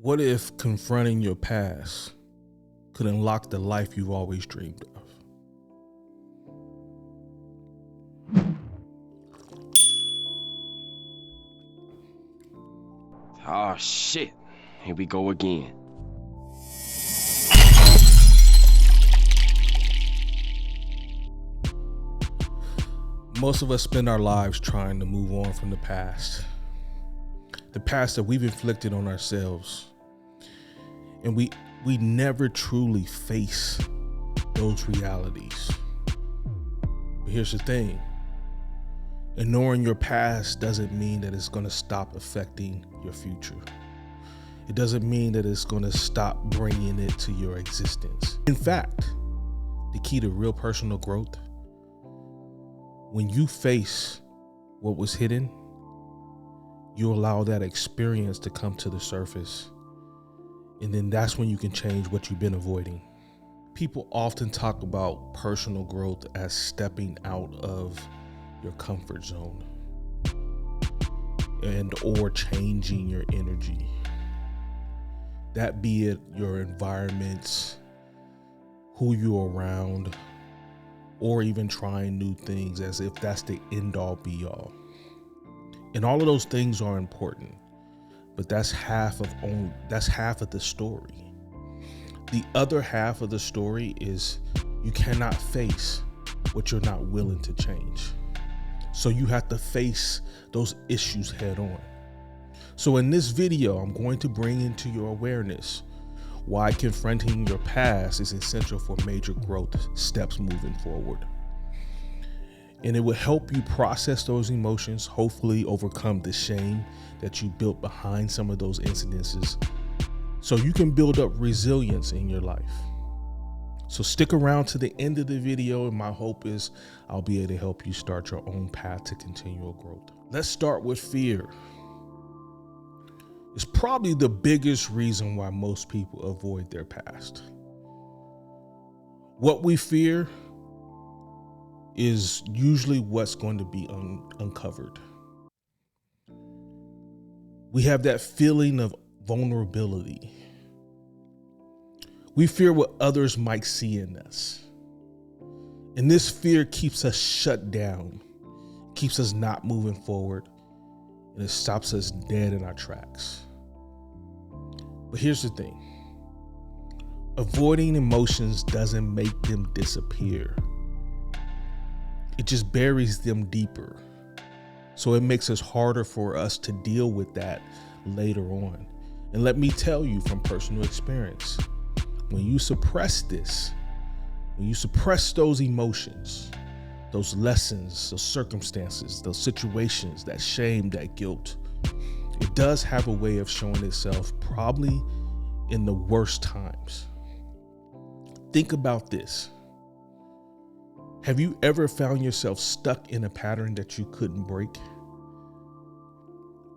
What if confronting your past could unlock the life you've always dreamed of? Oh shit, here we go again. Most of us spend our lives trying to move on from the past that we've inflicted on ourselves. And we never truly face those realities. But here's the thing. Ignoring your past doesn't mean that it's going to stop affecting your future. It doesn't mean that it's going to stop bringing it to your existence. In fact, the key to real personal growth, when you face what was hidden, you allow that experience to come to the surface. And then that's when you can change what you've been avoiding. People often talk about personal growth as stepping out of your comfort zone and or changing your energy. That be it your environments, who you're around, or even trying new things as if that's the end all be all. And all of those things are important, but that's half of the story. The other half of the story is you cannot face what you're not willing to change. So you have to face those issues head on. So in this video, I'm going to bring into your awareness why confronting your past is essential for major growth steps moving forward. And it will help you process those emotions, hopefully overcome the shame that you built behind some of those incidences, so you can build up resilience in your life. So stick around to the end of the video, and my hope is I'll be able to help you start your own path to continual growth. Let's start with fear. It's probably the biggest reason why most people avoid their past. What we fear is usually what's going to be uncovered. We have that feeling of vulnerability. We fear what others might see in us. And this fear keeps us shut down, keeps us not moving forward, and it stops us dead in our tracks. But here's the thing. Avoiding emotions doesn't make them disappear. It just buries them deeper. So it makes it harder for us to deal with that later on. And let me tell you from personal experience, when you suppress this, when you suppress those emotions, those lessons, those circumstances, those situations, that shame, that guilt, it does have a way of showing itself probably in the worst times. Think about this. Have you ever found yourself stuck in a pattern that you couldn't break?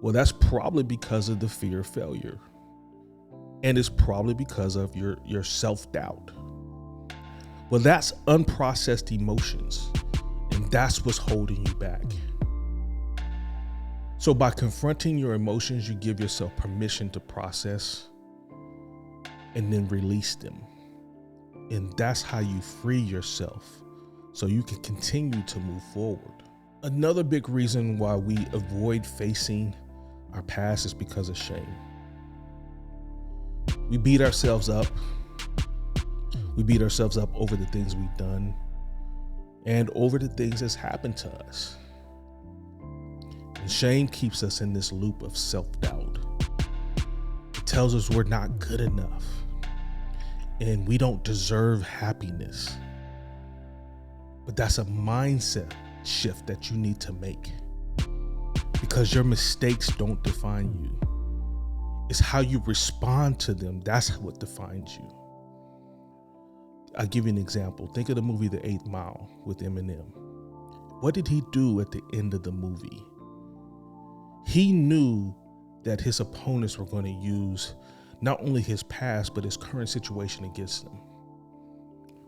Well, that's probably because of the fear of failure. And it's probably because of your self-doubt. Well, that's unprocessed emotions, and that's what's holding you back. So by confronting your emotions, you give yourself permission to process and then release them. And that's how you free yourself so you can continue to move forward. Another big reason why we avoid facing our past is because of shame. We beat ourselves up. We beat ourselves up over the things we've done and over the things that's happened to us. And shame keeps us in this loop of self-doubt. It tells us we're not good enough and we don't deserve happiness. But that's a mindset shift that you need to make, because your mistakes don't define you. It's how you respond to them. That's what defines you. I'll give you an example. Think of the movie The 8th Mile with Eminem. What did he do at the end of the movie? He knew that his opponents were going to use not only his past, but his current situation against him.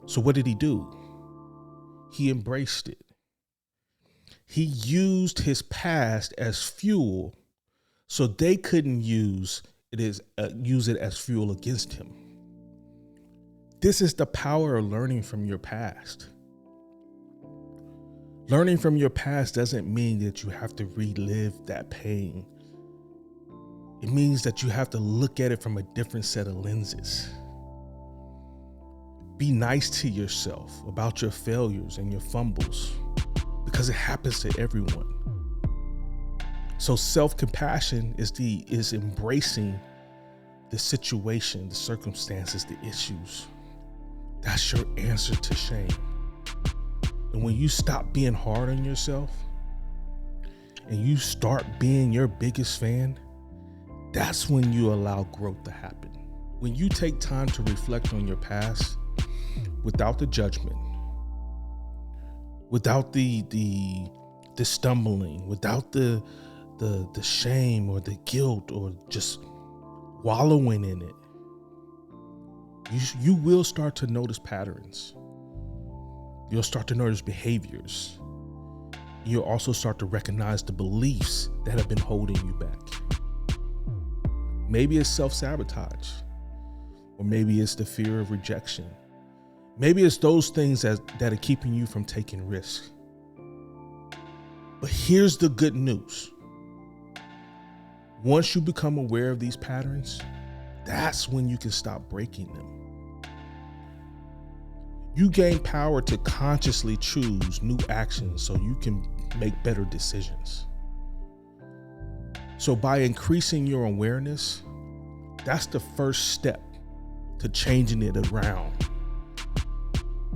So what did he do? He embraced it. He used his past as fuel so they couldn't use it is use it as fuel against him. This is the power of learning from your past. Learning from your past doesn't mean that you have to relive that pain. It means that you have to look at it from a different set of lenses. Be nice to yourself about your failures and your fumbles, because it happens to everyone. So self-compassion is embracing the situation, the circumstances, the issues. That's your answer to shame. And when you stop being hard on yourself and you start being your biggest fan, that's when you allow growth to happen. When you take time to reflect on your past without the judgment, without the stumbling, without the shame or the guilt or just wallowing in it, you will start to notice patterns. You'll start to notice behaviors. You'll also start to recognize the beliefs that have been holding you back. Maybe it's self-sabotage, or maybe it's the fear of rejection. Maybe it's those things that are keeping you from taking risks. But here's the good news. Once you become aware of these patterns, that's when you can stop breaking them. You gain power to consciously choose new actions so you can make better decisions. So by increasing your awareness, that's the first step to changing it around.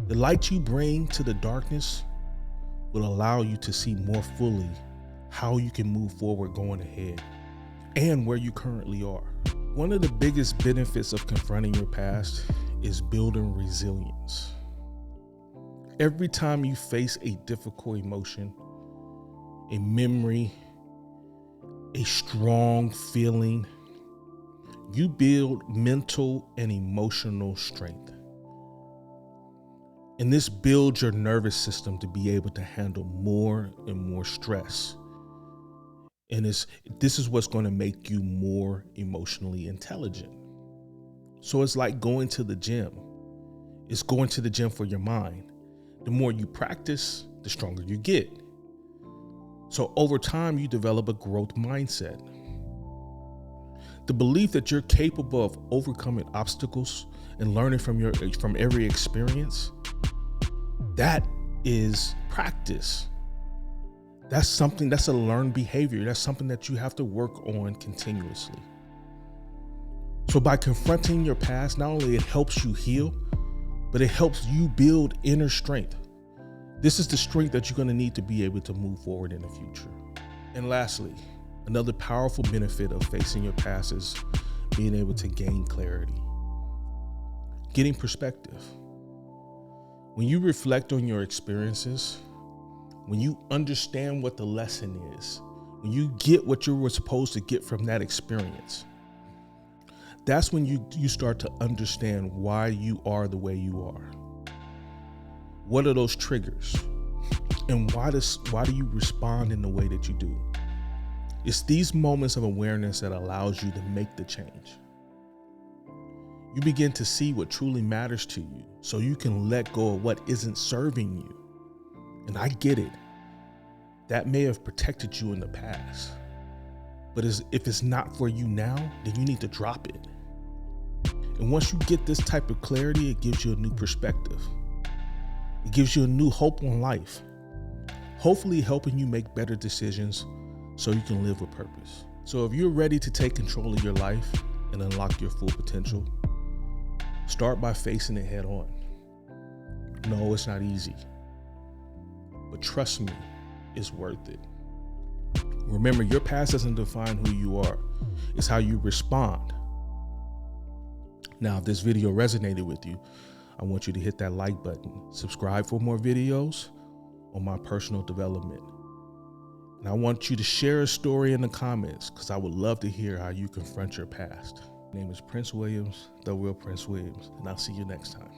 The light you bring to the darkness will allow you to see more fully how you can move forward going ahead and where you currently are. One of the biggest benefits of confronting your past is building resilience. Every time you face a difficult emotion, a memory, a strong feeling, you build mental and emotional strength. And this builds your nervous system to be able to handle more and more stress. And this is what's going to make you more emotionally intelligent. So it's like going to the gym. It's going to the gym for your mind. The more you practice, the stronger you get. So over time, you develop a growth mindset. The belief that you're capable of overcoming obstacles and learning from every experience, that is practice. That's a learned behavior. That's something that you have to work on continuously. So by confronting your past, not only it helps you heal, but it helps you build inner strength. This is the strength that you're going to need to be able to move forward in the future. And lastly, another powerful benefit of facing your past is being able to gain clarity, getting perspective. When you reflect on your experiences, when you understand what the lesson is, when you get what you were supposed to get from that experience, that's when you start to understand why you are the way you are. What are those triggers? And why do you respond in the way that you do? It's these moments of awareness that allows you to make the change. You begin to see what truly matters to you so you can let go of what isn't serving you. And I get it. That may have protected you in the past. But if it's not for you now, then you need to drop it. And once you get this type of clarity, it gives you a new perspective. It gives you a new hope on life, hopefully helping you make better decisions so you can live with purpose. So if you're ready to take control of your life and unlock your full potential, start by facing it head on. No, it's not easy, but trust me, it's worth it. Remember, your past doesn't define who you are. It's how you respond. Now, if this video resonated with you, I want you to hit that like button, subscribe for more videos on my personal development. And I want you to share a story in the comments because I would love to hear how you confront your past. My name is Prince Williams, the real Prince Williams, and I'll see you next time.